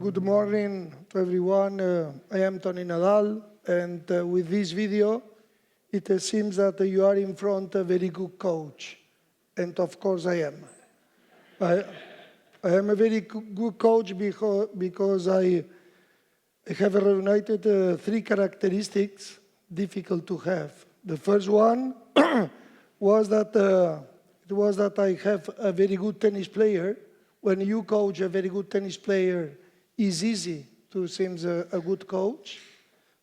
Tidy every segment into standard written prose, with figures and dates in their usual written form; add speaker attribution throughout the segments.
Speaker 1: Good morning to everyone. I am Toni Nadal, and with this video, it seems that you are in front of a very good coach. And of course I am. I am a very good coach because I have reunited three characteristics difficult to have. The first one was that I have a very good tennis player. When you coach a very good tennis player, it's easy to seem a good coach.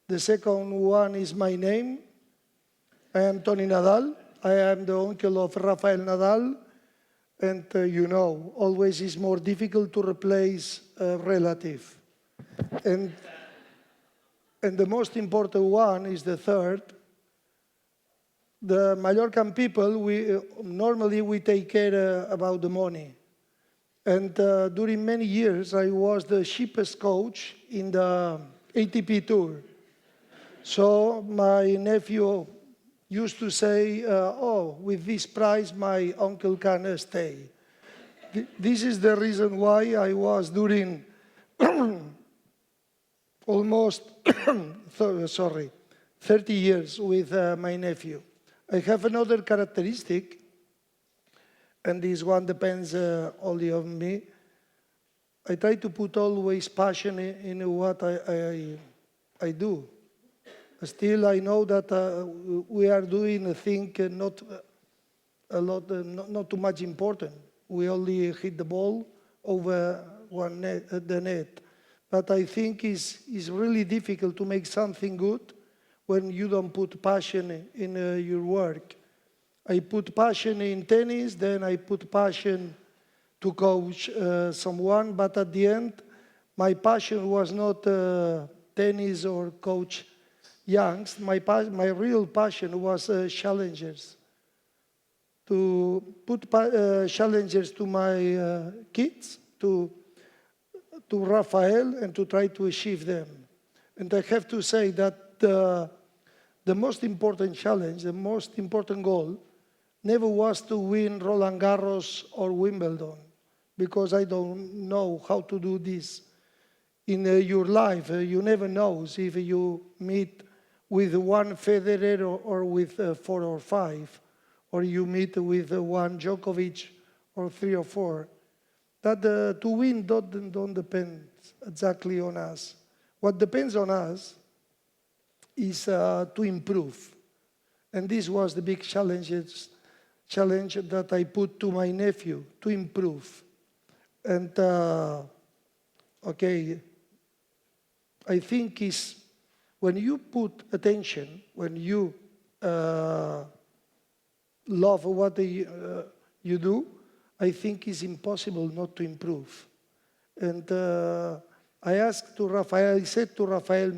Speaker 1: The second one is my name. I am Toni Nadal. I am the uncle of Rafael Nadal. And you know, always is more difficult to replace a relative. And the most important one is the third. The Mallorcan people, normally we take care about the money. And during many years, I was the cheapest coach in the ATP Tour. So my nephew used to say, oh, with this price, my uncle can stay. This is the reason why I was during almost 30 years with my nephew. I have another characteristic, and this one depends only on me. I try to put always passion in what I do. Still, I know that we are doing a thing not too much important. We only hit the ball over the net. But I think it's really difficult to make something good when you don't put passion in your work. I put passion in tennis, then I put passion to coach someone, but at the end, my passion was not tennis or coach youngs. My real passion was challengers. To put challengers to my kids, to Rafael, and to try to achieve them. And I have to say that the most important challenge, the most important goal, never was to win Roland Garros or Wimbledon, because I don't know how to do this. In your life, you never know if you meet with one Federer or with 4 or 5, or you meet with one Djokovic or 3 or 4. That to win don't depend exactly on us. What depends on us is to improve. And this was the big challenge that I put to my nephew, to improve. And, okay, I think is when you put attention, when you love what you do, I think it's impossible not to improve. And I asked to Rafael, I said to Rafael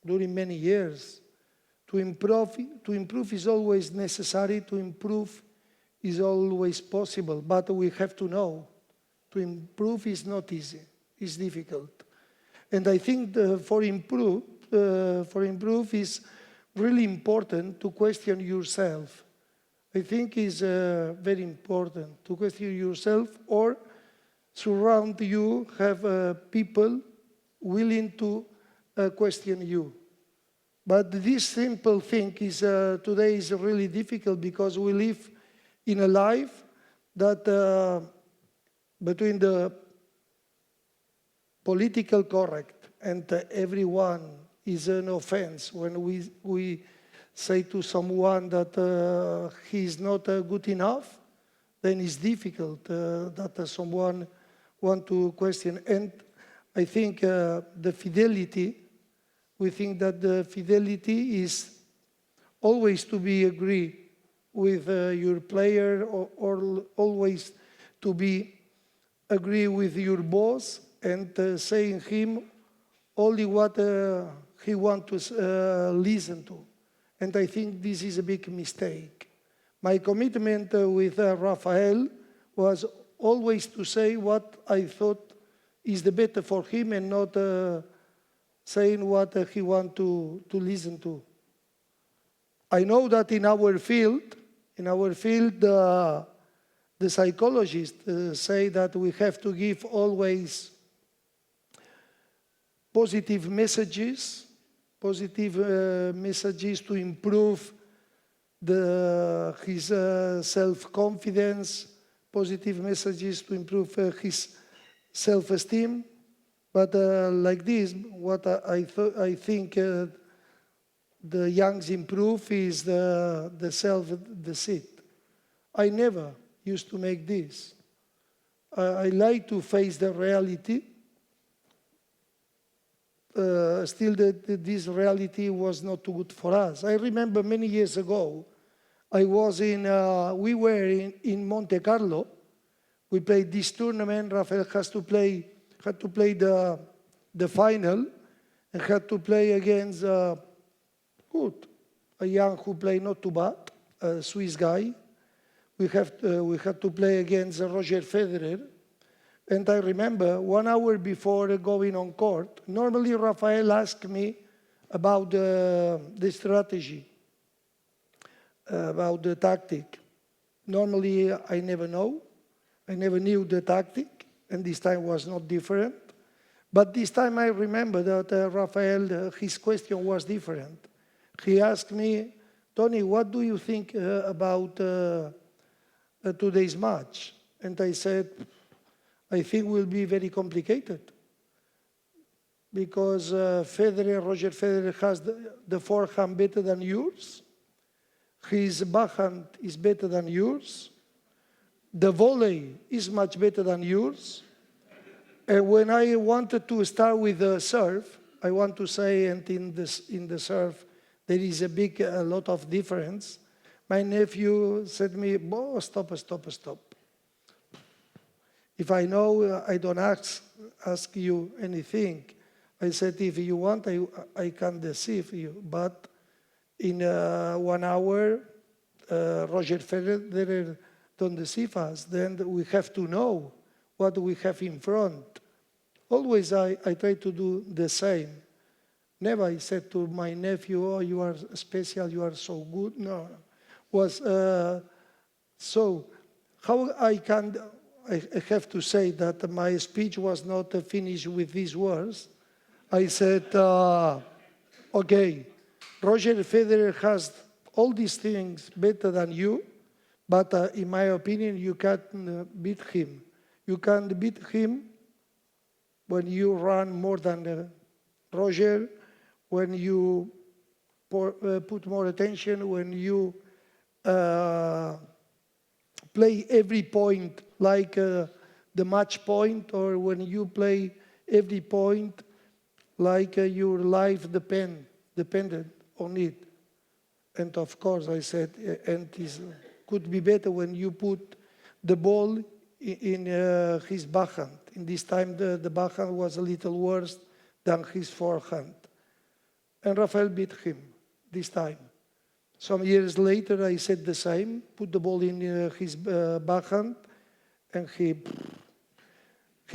Speaker 1: during many years, to improve is always necessary, to improve is always possible, but we have to know, to improve is not easy, it's difficult. And I think for improve is really important to question yourself. I think it's very important to question yourself, or surround you, have people willing to question you. But this simple thing is today is really difficult because we live in a life that between the political correct and everyone is an offense when we say to someone that he is not good enough, then it's difficult that someone want to question. And I think the fidelity, we think that the fidelity is always to be agree with your player, or always to be agree with your boss and saying him only what he wants to listen to. And I think this is a big mistake. My commitment with Rafael was always to say what I thought is the better for him, and not saying what he wants to listen to. I know that in our field, the psychologists say that we have to give always positive messages, messages to improve his self-confidence, positive messages to improve his self-esteem. But like this, what I think the youngs improve is the self-deceit. I never used to make this. I like to face the reality. Still, this reality was not too good for us. I remember many years ago, we were in Monte Carlo. We played this tournament. Rafael had to play the final and had to play against a young who played not too bad, a Swiss guy. We had to play against Roger Federer. And I remember 1 hour before going on court, normally Rafael asked me about the strategy, about the tactic. Normally I never know. I never knew the tactic, and this time was not different. But this time I remember that Rafael, his question was different. He asked me, Toni, what do you think about today's match? And I said, I think will be very complicated because Roger Federer has the forehand better than yours. His backhand is better than yours. The volley is much better than yours. And when I wanted to start with the serve, I want to say, and in the serve, there is a lot of difference. My nephew said to me, "Oh, stop. If I know, I don't ask you anything." I said, if you want, I can deceive you. But in 1 hour, Roger Federer don't deceive us. Then we have to know what we have in front. Always I try to do the same. Never I said to my nephew, oh, you are special, you are so good. No. So how I have to say that my speech was not finished with these words. I said, okay, Roger Federer has all these things better than you, but in my opinion, you can't beat him. You can't beat him when you run more than Roger, when you put more attention, when you play every point like the match point, or when you play every point like your life depended on it. And of course, I said, and it could be better when you put the ball in his backhand. In this time, the backhand was a little worse than his forehand. And Rafael beat him this time. Some years later, I said the same, put the ball in his backhand, and he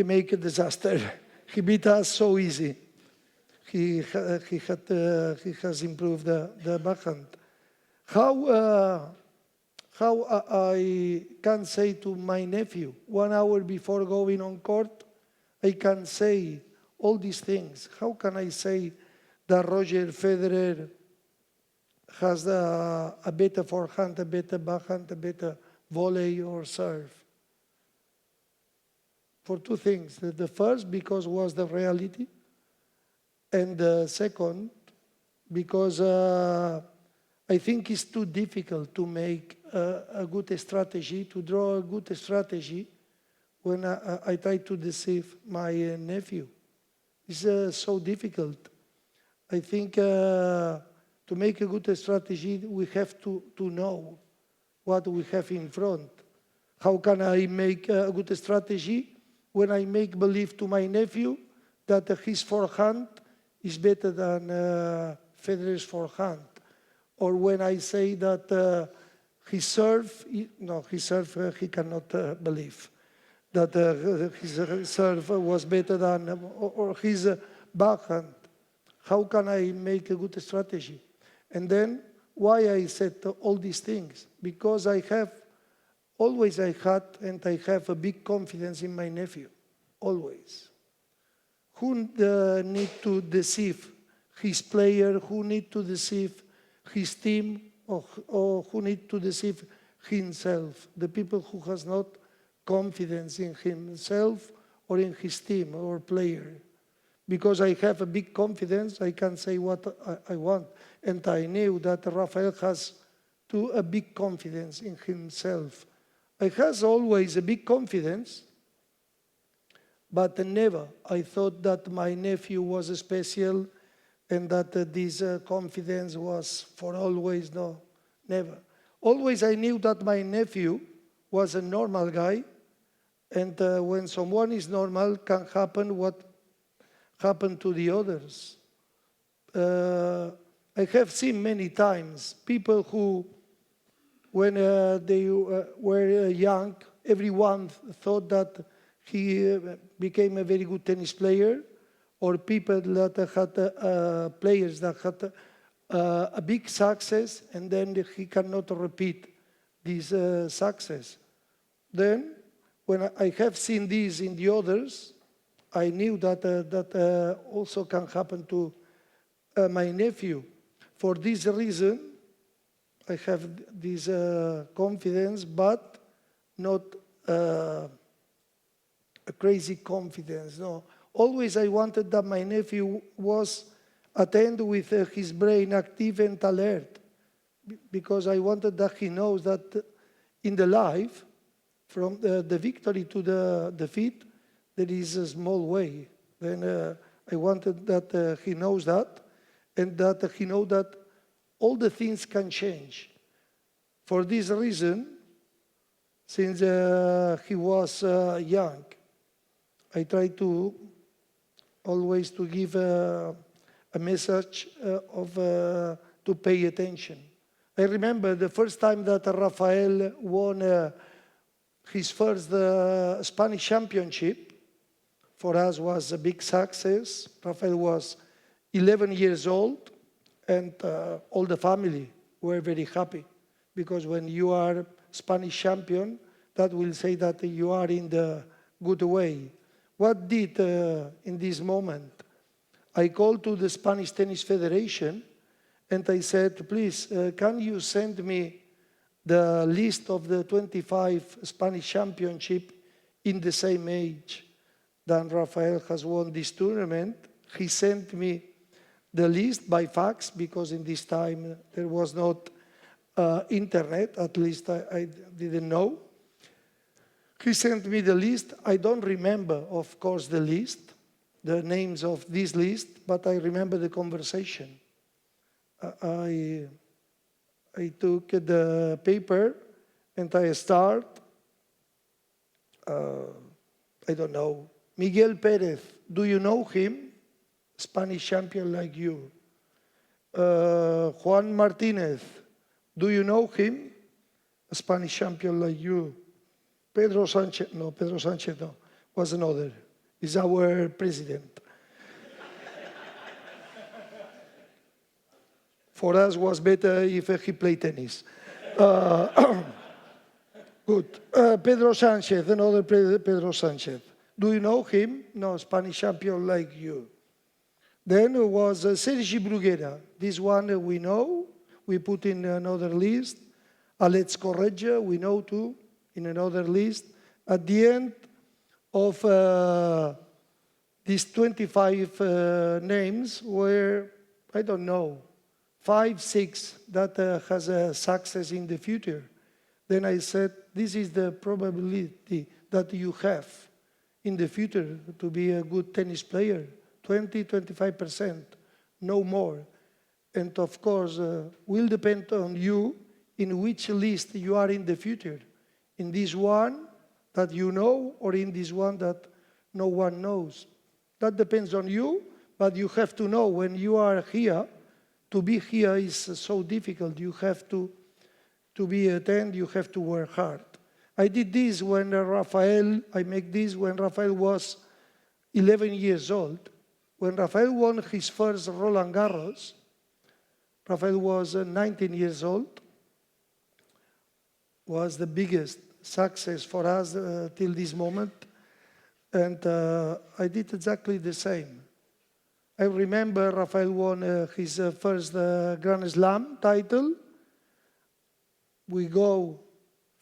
Speaker 1: made a disaster. He beat us so easy. He has improved the backhand. How I can say to my nephew, 1 hour before going on court, I can say all these things. How can I say that Roger Federer has a better forehand, a better backhand, a better volley or serve? For two things. The first, because was the reality. And the second, because I think it's too difficult to make a good strategy, to draw a good strategy when I try to deceive my nephew. It's so difficult. I think to make a good strategy, we have to know what we have in front. How can I make a good strategy when I make believe to my nephew that his forehand is better than Federer's forehand? Or when I say that his serve, he cannot believe that his serve was better than, or his backhand. How can I make a good strategy? And then, why I said all these things? Because I had, and I have a big confidence in my nephew, always. who need to deceive his player, who need to deceive his team, or who need to deceive himself. The people who has not confidence in himself or in his team or player. Because I have a big confidence, I can say what I want. And I knew that Rafael has a big confidence in himself. I has always a big confidence, but never I thought that my nephew was special and that this confidence was for always. No, never. Always I knew that my nephew was a normal guy, and when someone is normal, can happen what happened to the others. I have seen many times people who, when they were young, everyone thought that he became a very good tennis player, or people that had players that had a big success, and then he cannot repeat this success. Then, when I have seen this in the others, I knew that that also can happen to my nephew. For this reason, I have this confidence, but not a crazy confidence. No, always I wanted that my nephew was attend with his brain active and alert, because I wanted that he knows that in the life, from the victory to the defeat, there is a small way. Then I wanted that he knows that, and that he knows that all the things can change. For this reason, since he was young, I try to always to give a message of to pay attention. I remember the first time that Rafael won his first Spanish championship. For us was a big success. Rafael was 11 years old, and all the family were very happy, because when you are Spanish champion, that will say that you are in the good way. What did in this moment? I called to the Spanish Tennis Federation, and I said, please, can you send me the list of the 25 Spanish championship in the same age that Rafael has won this tournament? He sent me the list by fax, because in this time there was not internet, at least I didn't know. He sent me the list. I don't remember, of course, the list, the names of this list, but I remember the conversation. I took the paper and I start, I don't know, Miguel Perez, do you know him? Spanish champion like you. Juan Martinez, do you know him? A Spanish champion like you. Pedro Sanchez no, was another. He's our president. For us was better if he played tennis. Good. Pedro Sanchez, another Pedro Sanchez. Do you know him? No, Spanish champion like you. Then it was Sergi Bruguera. This one we know. We put in another list. Alex Correggia, we know too, in another list. At the end of these 25 names were, I don't know, 5, 6 that has a success in the future. Then I said, this is the probability that you have in the future to be a good tennis player. 20, 25%, no more. And of course, will depend on you in which list you are in the future. In this one that you know, or in this one that no one knows. That depends on you, but you have to know when you are here. To be here is so difficult. You have to be attentive, you have to work hard. I did this when I make this when Rafael was 11 years old. When Rafael won his first Roland Garros, Rafael was 19 years old. Was the biggest success for us till this moment. And I did exactly the same. I remember Rafael won his first Grand Slam title. We go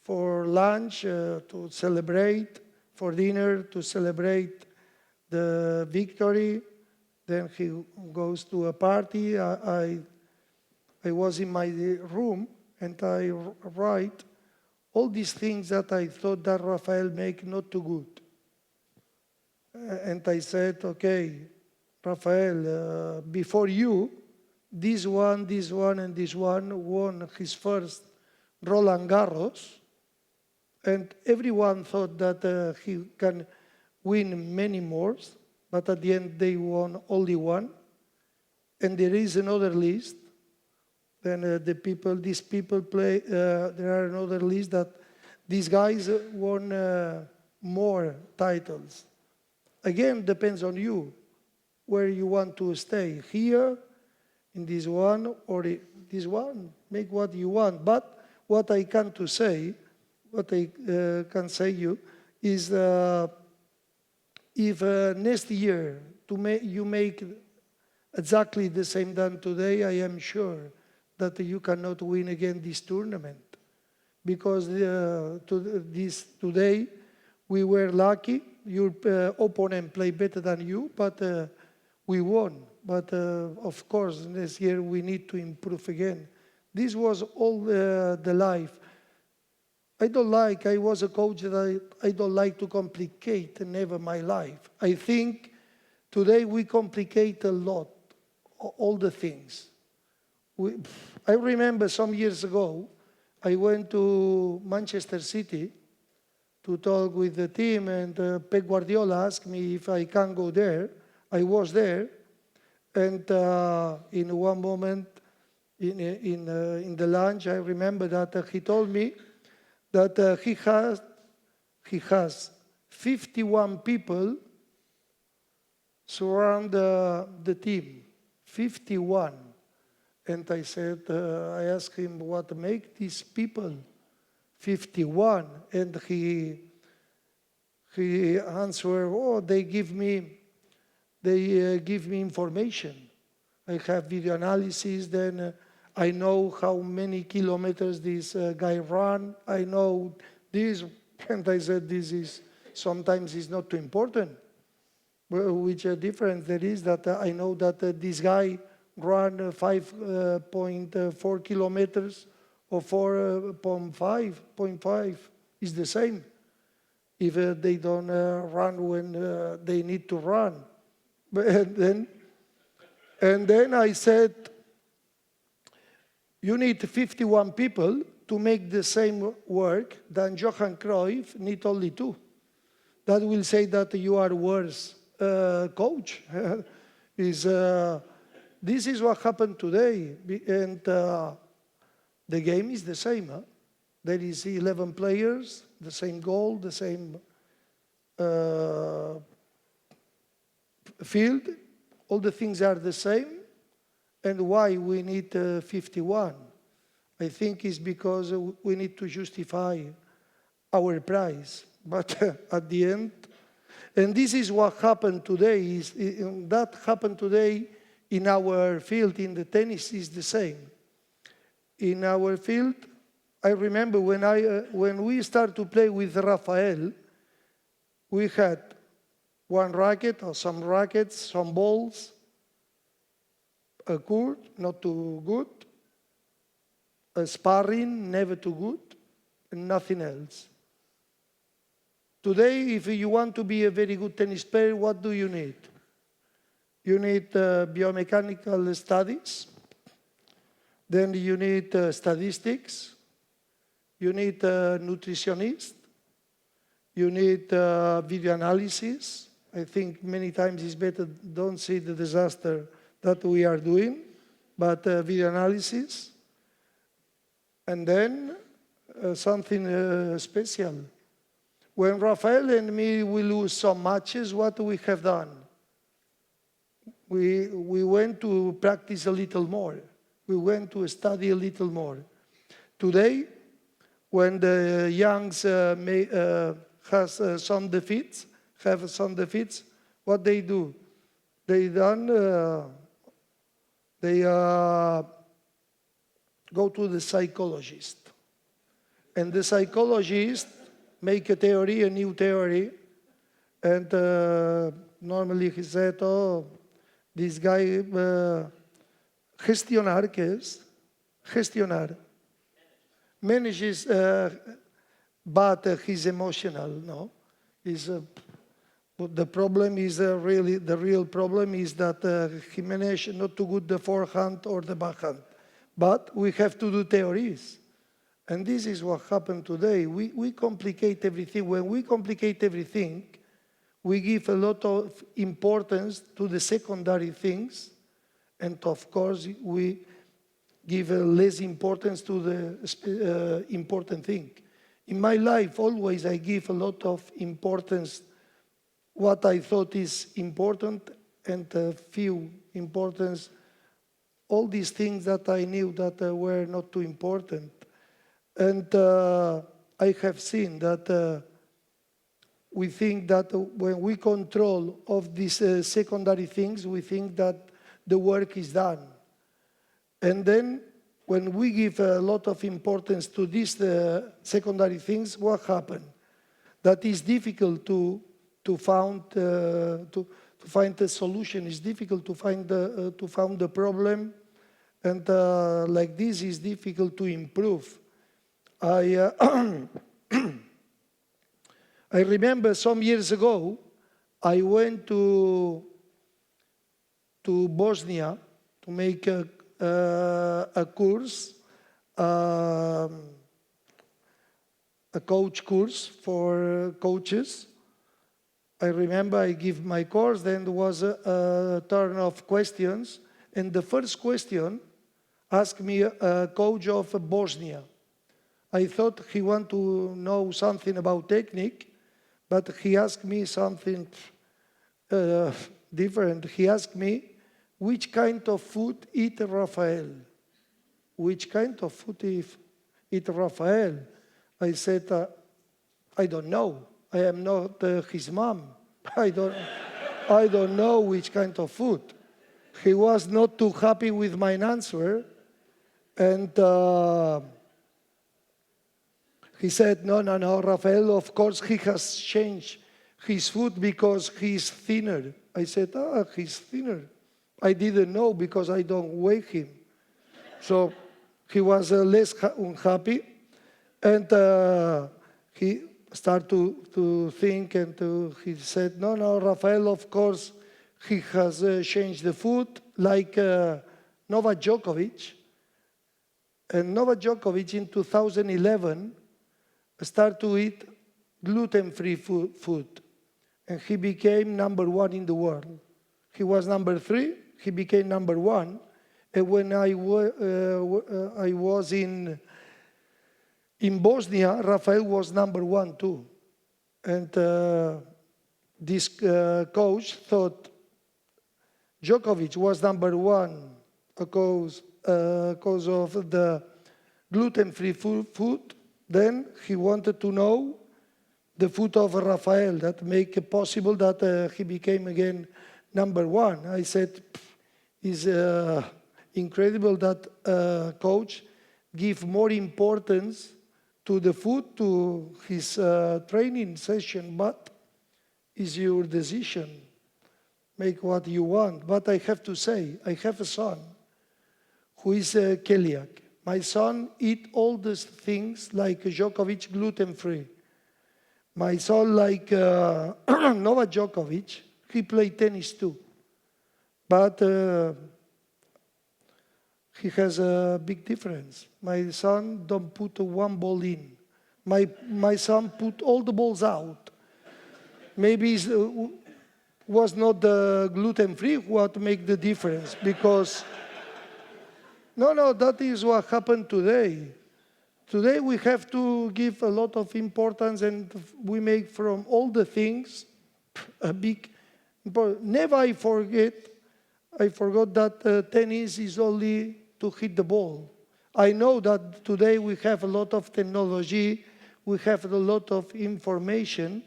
Speaker 1: for lunch to celebrate, for dinner to celebrate the victory. Then he goes to a party. I was in my room and I write all these things that I thought that Rafael make not too good. And I said, okay, Rafael, before you, this one, and this one won his first Roland Garros, and everyone thought that he can win many more, but at the end they won only one. And there is another list. Then these people play. There are another list that these guys won more titles. Again, depends on you, where you want to stay, here, in this one, or this one. Make what you want. But what I can say you is if next year you make exactly the same than today, I am sure that you cannot win again this tournament. Because today we were lucky. Your opponent played better than you, but we won. But of course, next year we need to improve again. This was all the life. I was a coach that I don't like to complicate never my life. I think today we complicate a lot, all the things. I remember some years ago, I went to Manchester City to talk with the team, and Pep Guardiola asked me if I can go there. I was there, and in one moment, in the lunch, I remember that he told me that he has 51 people surround the team, 51. And I said, I asked him what make these people 51, and he answered, oh, they give me information. I have video analysis, then I know how many kilometers this guy ran. I know this, and I said, sometimes it's not too important. Which difference there is that I know that this guy ran 5.4 kilometers or 4.5 is the same if they don't run when they need to run. And then I said, you need 51 people to make the same work than Johan Cruyff need only 2. That will say that you are worse coach. This is what happened today, and the game is the same. Huh? There is 11 players, the same goal, the same field. All the things are the same. And why we need 51? I think it's because we need to justify our price. But at the end, and this is what happened today, that happened today in our field, in the tennis, is the same. In our field, I remember when we started to play with Rafael, we had one racket or some rackets, some balls, a court, not too good, a sparring, never too good, and nothing else. Today, if you want to be a very good tennis player, what do you need? You need biomechanical studies, then you need statistics, you need a nutritionist, you need video analysis. I think many times it's better don't see the disaster that we are doing, but video analysis. And then something special. When Rafael and me, we lose some matches, what we have done? We went to practice a little more. We went to study a little more. Today, when the youngs has some defeats, have some defeats, what they do? They go to the psychologist. And the psychologist make a theory, a new theory, and normally he said, oh, this guy, gestionar, ¿qué es? Gestionar. Manages, but he's emotional, no? The problem is the real problem is that he managed not to good the forehand or the backhand. But we have to do theories. And this is what happened today. We complicate everything. When we complicate everything, we give a lot of importance to the secondary things. And of course, we give less importance to the important thing. In my life, always I give a lot of importance what I thought is important and few importance, all these things that I knew that were not too important. And I have seen that we think that when we control of these secondary things, we think that the work is done. And then when we give a lot of importance to these secondary things, what happened? That is difficult to find a solution. It's difficult to find the problem, and like this is difficult to improve. I remember some years ago, I went to Bosnia to make a course, a coach course for coaches. I remember I give my course, then there was a turn of questions, and the first question asked me a coach of Bosnia. I thought he wanted to know something about technique, but he asked me something different. He asked me, which kind of food eat Rafael? Which kind of food eat Rafael? I said, I don't know. I am not his mom. I don't know which kind of food. He was not too happy with my answer, and he said, no, Rafael, of course he has changed his food because he's thinner. I said, he's thinner. I didn't know because I don't weigh him. So he was less unhappy, and he started to think, and he said, no, Rafael, of course, he has changed the food, like Novak Djokovic. And Novak Djokovic in 2011 started to eat gluten-free food, and he became number 1 in the world. He was number 3, he became number 1, and when I was in Bosnia, Rafael was number 1 too. And this coach thought Djokovic was number 1 because of the gluten-free food. Then he wanted to know the food of Rafael that make it possible that he became again number 1. I said, it's incredible that coach give more importance to the food, to his training session, but it's your decision. Make what you want. But I have to say, I have a son who is celiac. My son eat all these things like Djokovic, gluten-free. My son, like Novak Djokovic, he played tennis too. But he has a big difference. My son don't put one ball in. My son put all the balls out. Maybe it was not the gluten-free what make the difference, because no, that is what happened today. Today we have to give a lot of importance, and we make from all the things a big important. Never I forgot that tennis is only to hit the ball. I know that today we have a lot of technology, we have a lot of information,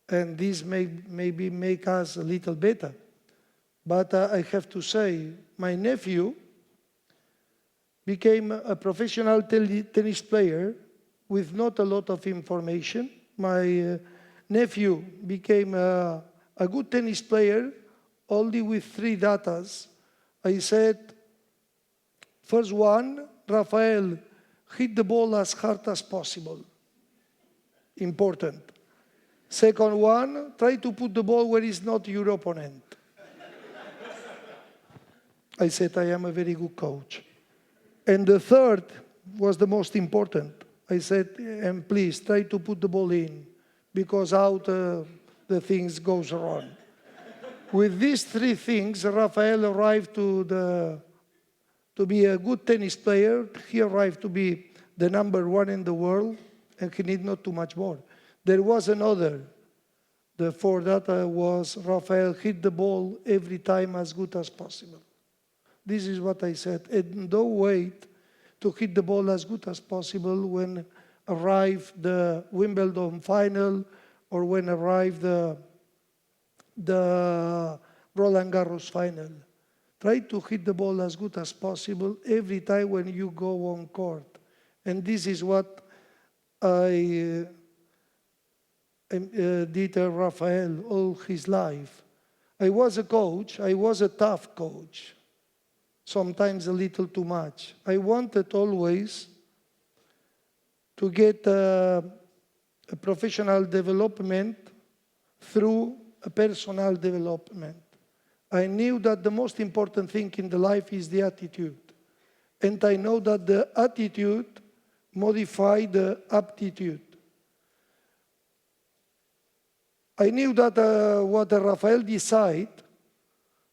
Speaker 1: and this may maybe make us a little better. But I have to say, my nephew became a professional tennis player with not a lot of information. My nephew became a good tennis player only with 3 datas. I said, first one, Rafael, hit the ball as hard as possible. Important. Second one, try to put the ball where is not your opponent. I said, I am a very good coach. And the third was the most important. I said, and please try to put the ball in, because out the things goes wrong. With these 3 things, Rafael arrived to be a good tennis player. He arrived to be the #1 in the world, and he need not too much more. There was another. The 4th data was Rafael hit the ball every time as good as possible. This is what I said. And don't wait to hit the ball as good as possible when arrive the Wimbledon final or when arrive the Roland Garros final. Try to hit the ball as good as possible every time when you go on court. And this is what I did Rafael all his life. I was a coach. I was a tough coach. Sometimes a little too much. I wanted always to get a professional development through a personal development. I knew that the most important thing in the life is the attitude. And I know that the attitude modifies the aptitude. I knew that what Rafael decided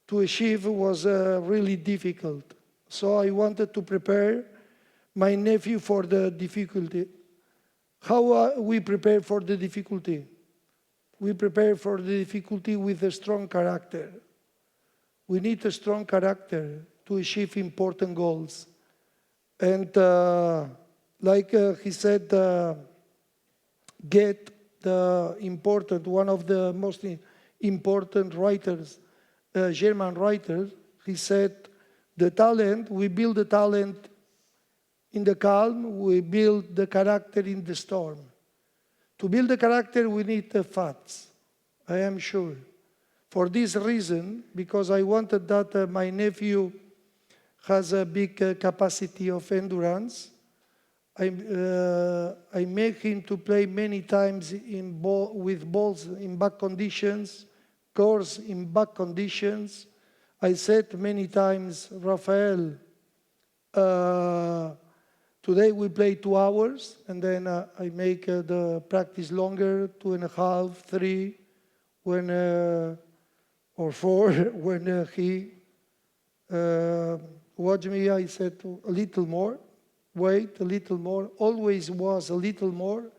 Speaker 1: to achieve was really difficult. So I wanted to prepare my nephew for the difficulty. How we prepare for the difficulty? We prepare for the difficulty with a strong character. We need a strong character to achieve important goals. And like he said, get the important, one of the most important writers, German writer, he said, the talent, we build the talent in the calm, we build the character in the storm. To build the character, we need the facts, I am sure. For this reason, because I wanted that my nephew has a big capacity of endurance, I make him to play many times with balls in bad conditions, course in bad conditions. I said many times, Rafael, today we play 2 hours, and then I make the practice longer, 2.5, 3, or 4. When he watched me, I said a little more, wait, a little more, always was a little more.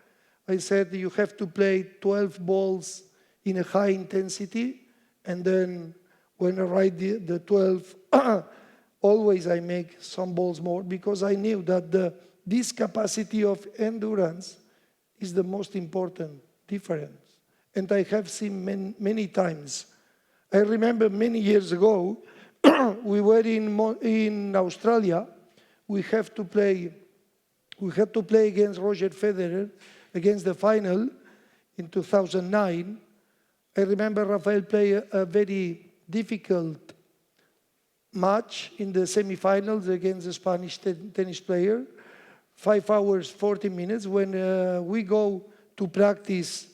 Speaker 1: I said you have to play 12 balls in a high intensity, and then when I write the 12, always I make some balls more, because I knew that this capacity of endurance is the most important difference. And I have seen many times. I remember many years ago, we were in Australia. We had to play against Roger Federer, against the final in 2009. I remember Rafael played a very difficult match in the semifinals against a Spanish tennis player, 5 hours, 40 minutes. When we go to practice,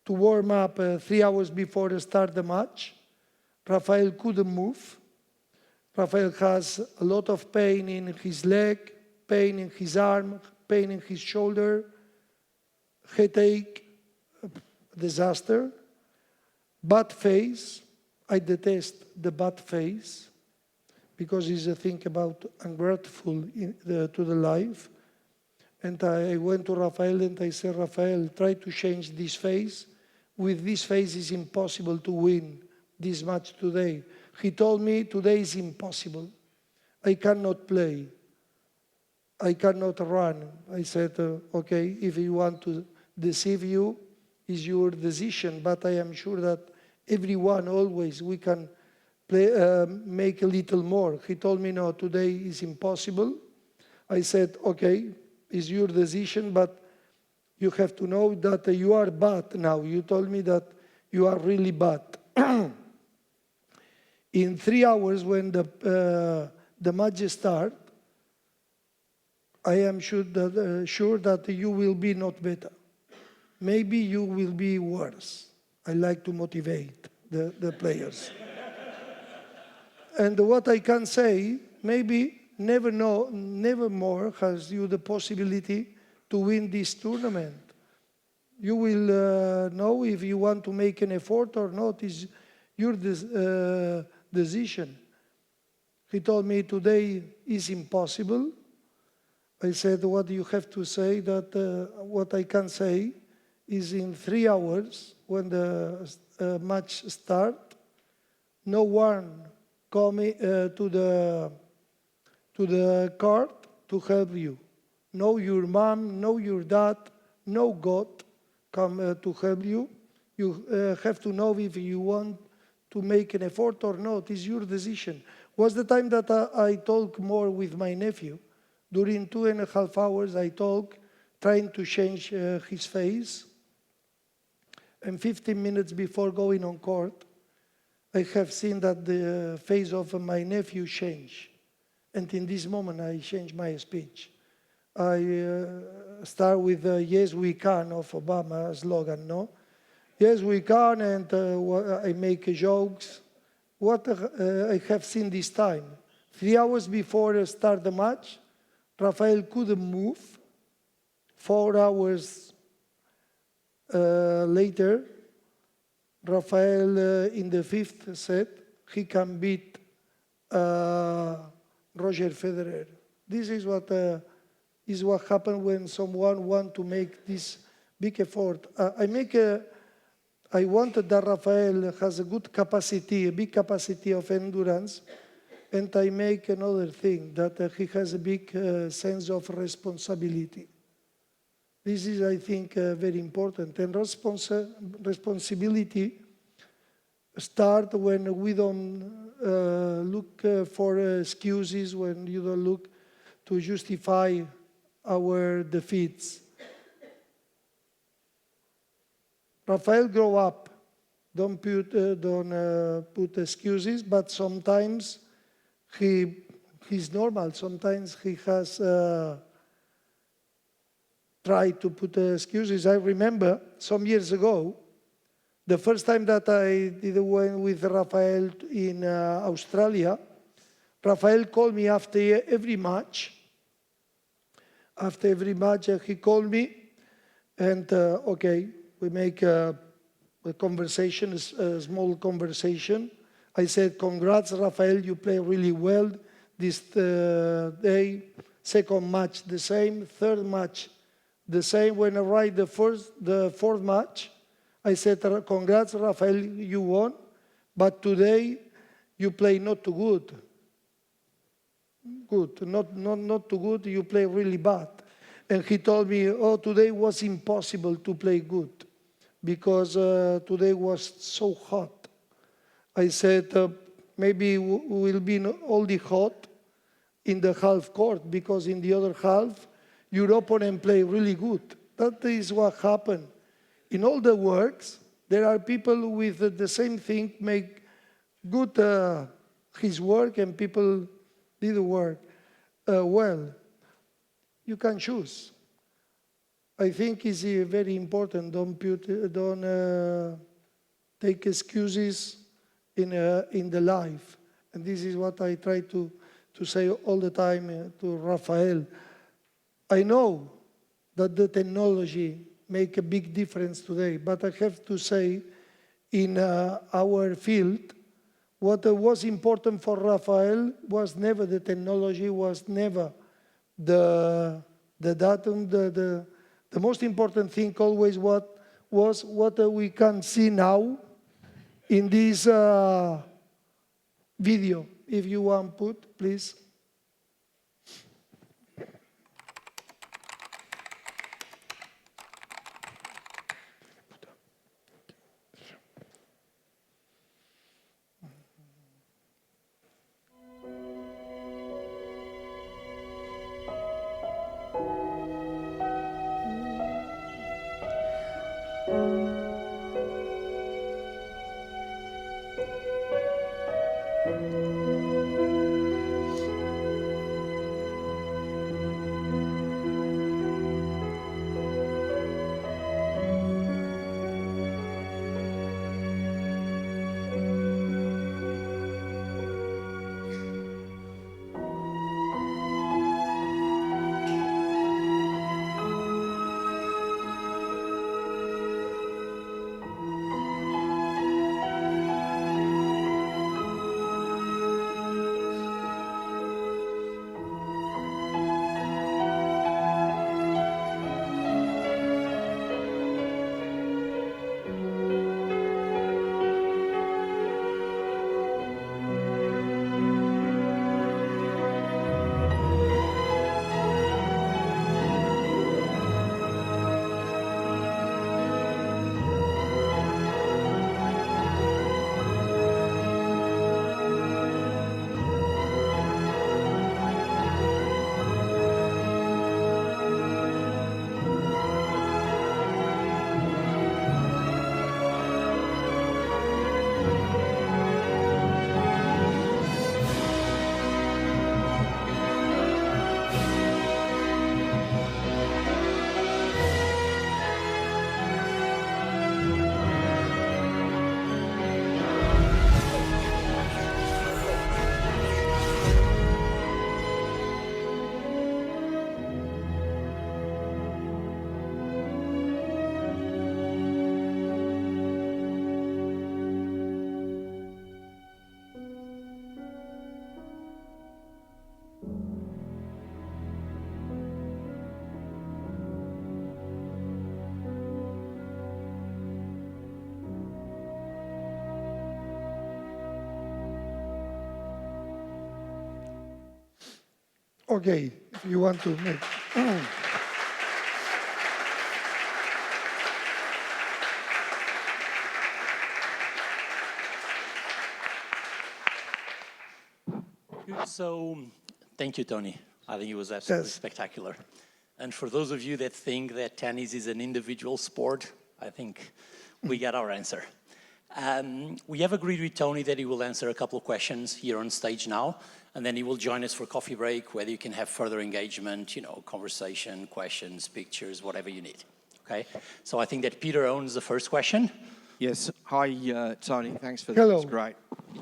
Speaker 1: to warm up 3 hours before the start the match, Rafael couldn't move. Rafael has a lot of pain in his leg, pain in his arm, pain in his shoulder, headache, disaster, bad face. I detest the bad face, because it's a thing about ungrateful to the life. And I went to Rafael and I said, Rafael, try to change this face. With this face, it's impossible to win this match today. He told me, today is impossible. I cannot play. I cannot run. I said, okay, if you want to deceive you, is your decision, but I am sure that everyone always we can make a little more. He told me, no, today is impossible. I said, okay, it's your decision, but you have to know that you are bad now. You told me that you are really bad. In 3 hours, when the match starts, I am sure that you will be not better. Maybe you will be worse. I like to motivate the players. And what I can say, maybe never more has you the possibility to win this tournament. You will know if you want to make an effort or not. It's your decision. He told me today is impossible. I said, what you have to say, that what I can say is in 3 hours, when the match starts, no one come to the court to help you. No your mom, no your dad, no God come to help you. You have to know if you want to make an effort or not. It's your decision. Was the time that I talk more with my nephew. During 2.5 hours, I talk, trying to change his face. And 15 minutes before going on court, I have seen that the face of my nephew changed. And in this moment, I change my speech. I start with yes, we can of Obama's slogan, no? Yes, we can, and I make jokes. What I have seen this time, 3 hours before I start the match, Rafael couldn't move. 4 hours later, Rafael, in the 5th set, he can beat Roger Federer. This is what happens when someone wants to make this big effort. I wanted that Rafael has a good capacity, a big capacity of endurance, and I make another thing, that he has a big sense of responsibility. This is, I think, very important. And responsibility starts when we don't look for excuses, when you don't look to justify our defeats. Rafael grow up. Don't put excuses, but sometimes he's normal. Sometimes he has tried to put excuses. I remember some years ago, the first time that I did went with Rafael in Australia, Rafael called me after every match. After every match, he called me, and okay, we make a conversation, a small conversation. I said, congrats, Rafael, you play really well this day. Second match, the same. Third match, the same. When I write the fourth match, I said, congrats, Rafael, you won, but today you play not too good. Not too good, you play really bad. And he told me, oh, today was impossible to play good because today was so hot. I said, maybe we'll be only hot in the half court because in the other half, your opponent play really good. That is what happened. In all the works, there are people with the same thing make good his work and people did the work well. You can choose. I think it's very important. Don't take excuses in the life. And this is what I try to say all the time to Rafael. I know that the technology make a big difference today, but I have to say in our field, what was important for Rafael was never the technology, was never the datum. The most important thing always was what we can see now in this video. If you want put, please. Okay, if you want to make.
Speaker 2: So, thank you, Toni. I think it was absolutely spectacular. And for those of you that think that tennis is an individual sport, I think we got our answer. We have agreed with Toni that he will answer a couple of questions here on stage now, and then he will join us for coffee break, where you can have further engagement, conversation, questions, pictures, whatever you need. Okay? So I think that Peter owns the first question.
Speaker 3: Yes. Hi, Toni. Thanks for that.
Speaker 1: Hello.
Speaker 3: That's great.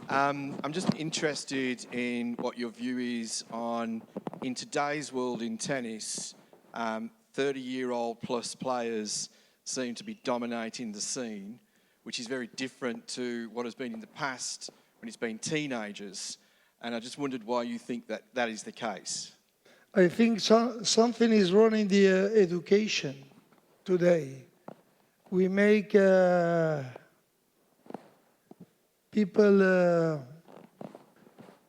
Speaker 3: I'm just interested in what your view is on, in today's world in tennis, 30-year-old plus players seem to be dominating the scene, which is very different to what has been in the past when it's been teenagers. And I just wondered why you think that that is the case.
Speaker 1: I think something is wrong in the education today. We make people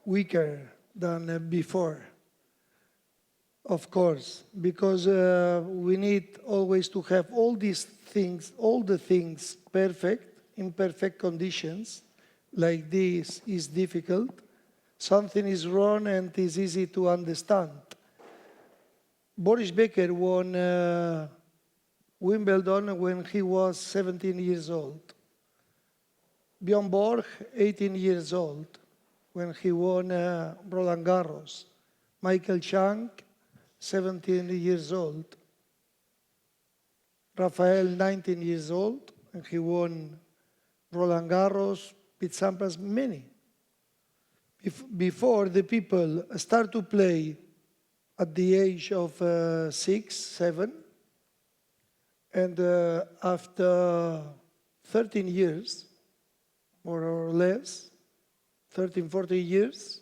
Speaker 1: weaker than before, of course, because we need always to have all these things, all the things perfect, in perfect conditions. Like this is difficult. Something is wrong and it's easy to understand. Boris Becker won Wimbledon when he was 17 years old. Bjorn Borg, 18 years old, when he won Roland Garros. Michael Chang, 17 years old. Rafael, 19 years old, and he won Roland Garros, Pete Sampras, many. Before the people start to play at the age of 6, 7, and after 13 years, more or less, 13, 14 years,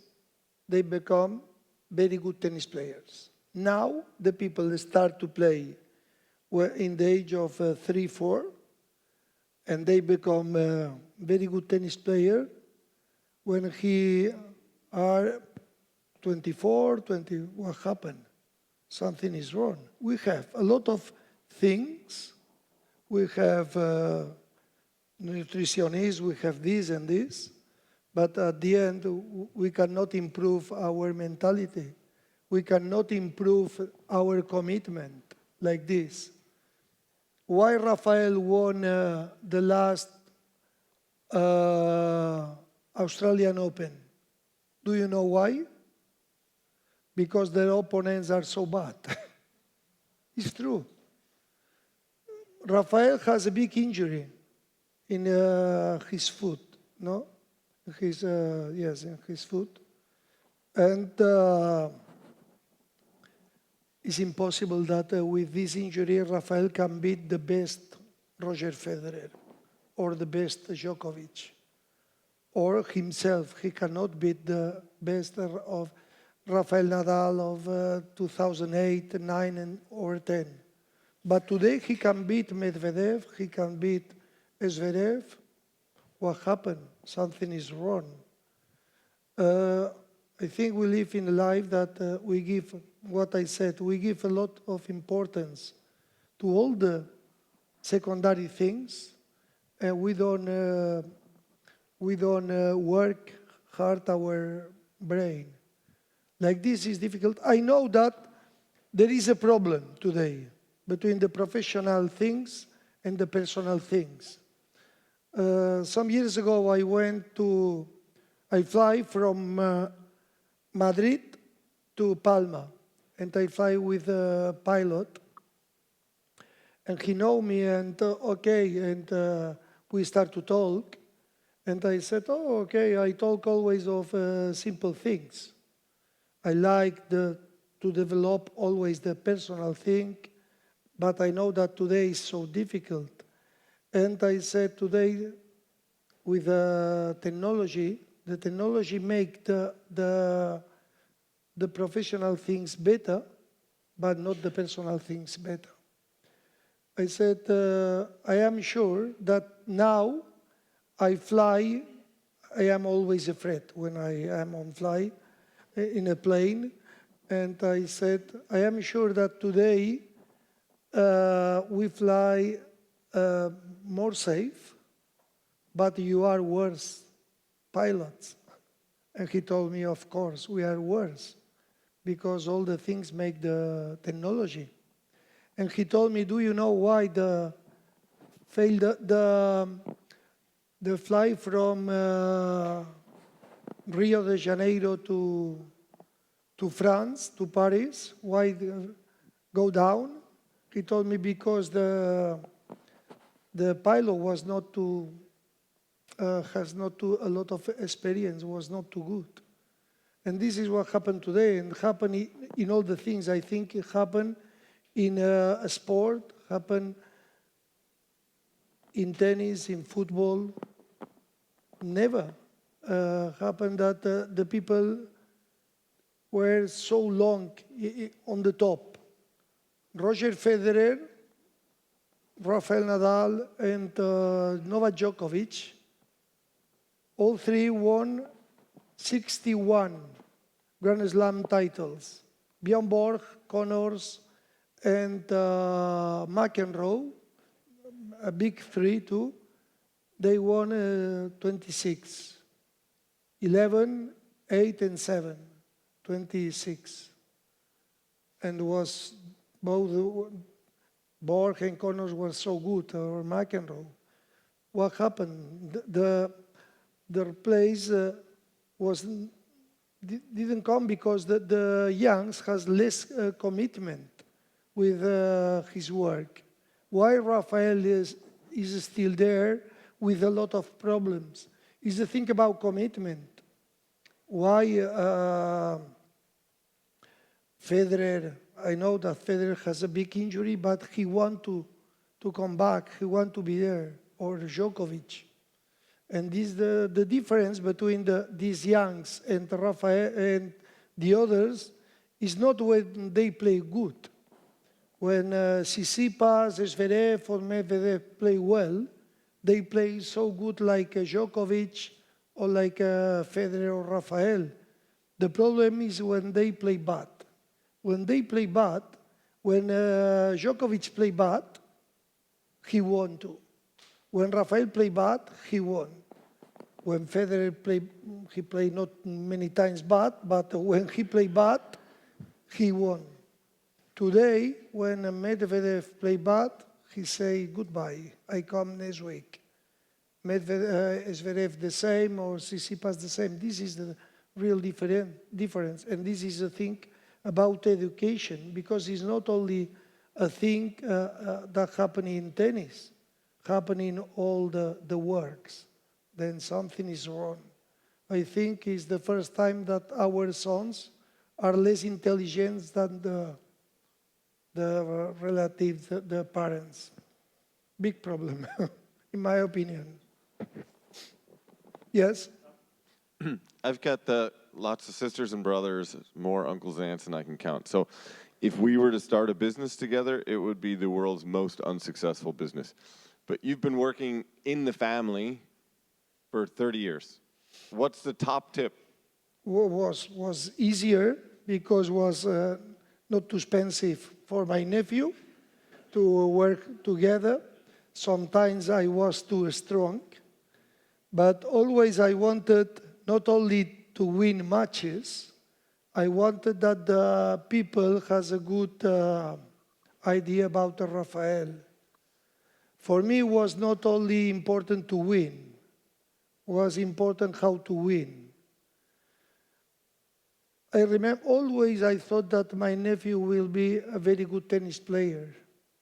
Speaker 1: they become very good tennis players. Now, the people start to play in the age of 3, 4, and they become a very good tennis player when he are 24, 20. What happened? Something is wrong. We have a lot of things. We have nutritionists, we have this and this, but at the end, we cannot improve our mentality. We cannot improve our commitment like this. Why Rafael won the last Australian Open? Do you know why? Because their opponents are so bad. It's true. Rafael has a big injury in his foot, no? Yes, in his foot. And it's impossible that with this injury, Rafael can beat the best Roger Federer or the best Djokovic or himself. He cannot beat the best of Rafael Nadal of 2008, 9, or 10. But today he can beat Medvedev, he can beat Zverev. What happened? Something is wrong. I think we live in a life that we give, what I said, we give a lot of importance to all the secondary things, and we don't work hard our brain. Like this is difficult. I know that there is a problem today between the professional things and the personal things. Some years ago, I fly from Madrid to Palma, and I fly with a pilot, and he know me, and we start to talk, and I said, oh, okay, I talk always of simple things. I like to develop always the personal thing, but I know that today is so difficult. And I said today, with the technology make the professional things better, but not the personal things better. I said, I am sure that now I fly, I am always afraid when I am on fly in a plane, And I said, I am sure that today we fly more safe, but you are worse pilots. And he told me, of course, we are worse because all the things make the technology. And he told me, do you know why the flight from Rio de Janeiro to France, to Paris, why go down? He told me because the pilot was not too, has not too, a lot of experience, was not too good. And this is what happened today, and happened in all the things. I think it happened in a sport, happened in tennis, in football. Never happened that the people were so long on the top. Roger Federer, Rafael Nadal, and Novak Djokovic, all three won 61 Grand Slam titles. Bjorn Borg, Connors, and McEnroe, a big three too, they won 26. 11, 8, and 7, 26. And was both Borg and Connors were so good, or McEnroe. What happened? Their place didn't come because the Youngs has less commitment with his work. Why Rafael is still there with a lot of problems is the thing about commitment. Why Federer, I know that Federer has a big injury, but he wants to come back, he wants to be there, or Djokovic. And this the difference between these youngs and Rafael and the others is not when they play good. When Tsitsipas, Zverev, or Medvedev play well, they play so good like Djokovic or like Federer or Rafael. The problem is when they play bad. When they play bad, when Djokovic play bad, he won too. When Rafael play bad, he won. When Federer played, he played not many times bad, but when he played bad, he won. Today, when Medvedev play bad, he say goodbye. I come next week. Zverev the same, or Tsitsipas the same. This is the real difference, and this is a thing about education, because it's not only a thing that happens in tennis, happens in all the works. Then something is wrong. I think it's the first time that our sons are less intelligent than the relatives, the parents. Big problem, in my opinion. Yes?
Speaker 4: I've got lots of sisters and brothers, more uncles and aunts than I can count. So if we were to start a business together, it would be the world's most unsuccessful business. But you've been working in the family for 30 years. What's the top tip?
Speaker 1: Was easier because was not too expensive for my nephew to work together. Sometimes I was too strong, but always I wanted not only to win matches, I wanted that the people has a good idea about Rafael. For me, it was not only important to win, was important how to win. I remember always I thought that my nephew will be a very good tennis player,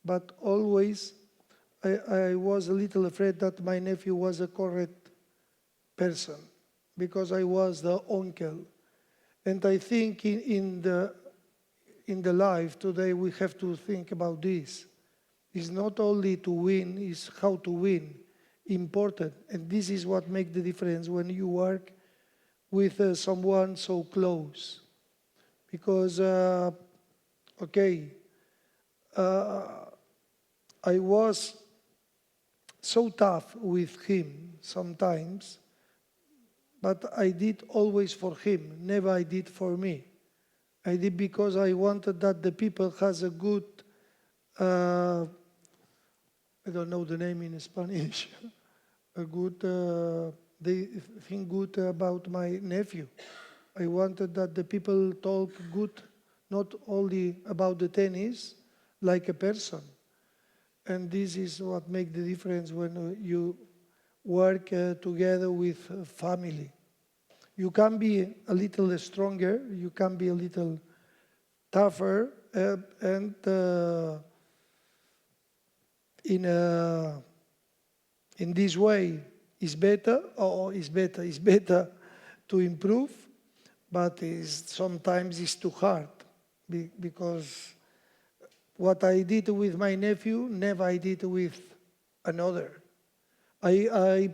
Speaker 1: but always I was a little afraid that my nephew was a correct person because I was the uncle. And I think in the life today we have to think about this. It's not only to win, it's how to win. Important. And this is what makes the difference when you work with someone so close. Because, I was so tough with him sometimes, but I did always for him, never I did for me. I did because I wanted that the people has a good, I don't know the name in Spanish, a good, they think good about my nephew. I wanted that the people talk good, not only about the tennis, like a person. And this is what makes the difference when you work together with family. You can be a little stronger, you can be a little tougher, and in this way is better, or is better to improve, but sometimes it's too hard because what I did with my nephew, never I did with another. I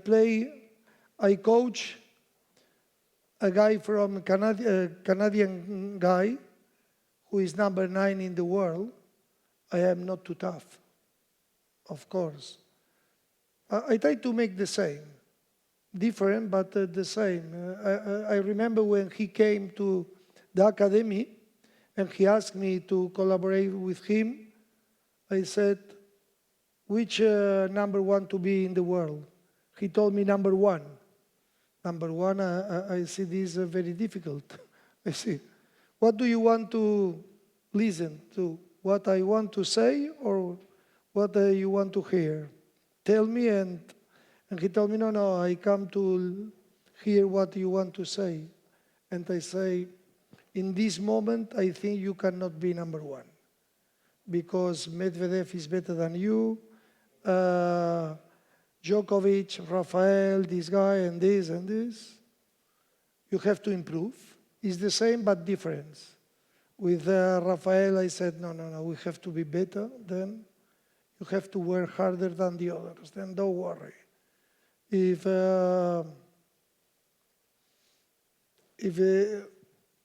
Speaker 1: coach a guy from Canadian guy who is number 9 in the world. I am not too tough, of course. I try to make the same, different but the same. I remember when he came to the academy and he asked me to collaborate with him. I said, which number 1 to be in the world? He told me number 1. Number 1, I see this very difficult. I see. What do you want to listen to? What I want to say or what you want to hear? Tell me, and he told me, no, I come to hear what you want to say. And I say, in this moment, I think you cannot be number 1 because Medvedev is better than you, Djokovic, Rafael, this guy, and this and this. You have to improve. It's the same but different. With Rafael, I said, no, we have to be better. Then you have to work harder than the others. Then don't worry. If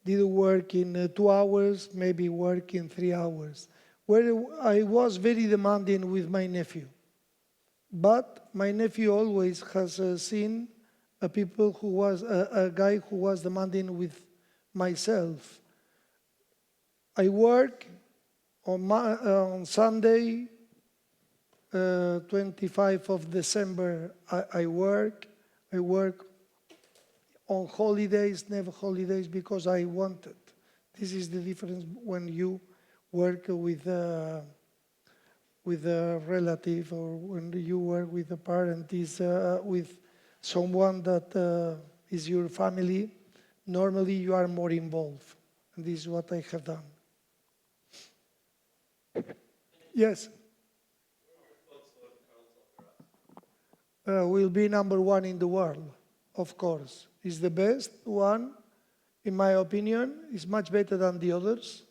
Speaker 1: didn't work in 2 hours, maybe work in 3 hours. Where I was very demanding with my nephew. But my nephew always has seen a guy who was demanding with myself. I work on Sunday, 25th of December, I work on holidays, never holidays, because I wanted. This is the difference when you work with a relative or when you work with a parent, is with someone that is your family. Normally you are more involved. And this is what I have done. Yes. Will be number 1 in the world, of course. He's the best one, in my opinion. He's much better than the others.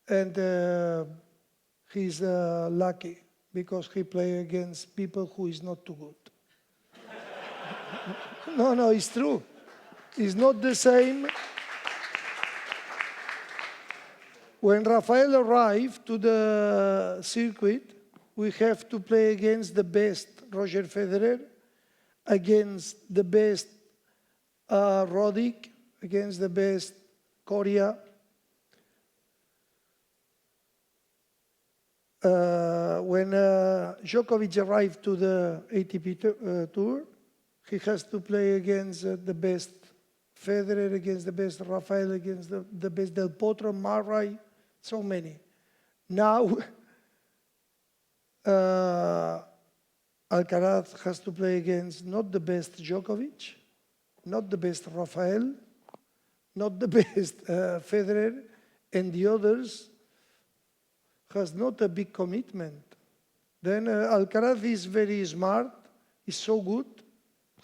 Speaker 1: And he's lucky because he plays against people who is not too good. No, it's true. It's not the same. When Rafael arrived to the circuit, we have to play against the best Roger Federer, against the best Roddick, against the best Coria. When Djokovic arrived to the ATP Tour, he has to play against the best Federer, against the best Rafael, against the best Del Potro, Murray, so many. Now, Alcaraz has to play against not the best Djokovic, not the best Rafael, not the best Federer, and the others has not a big commitment. Then Alcaraz is very smart, is so good,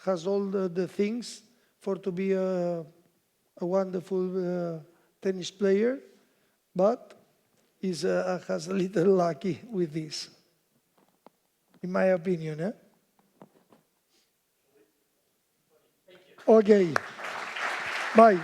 Speaker 1: has all the things for to be a wonderful tennis player, but has a little lucky with this, in my opinion. Eh? Okay, bye.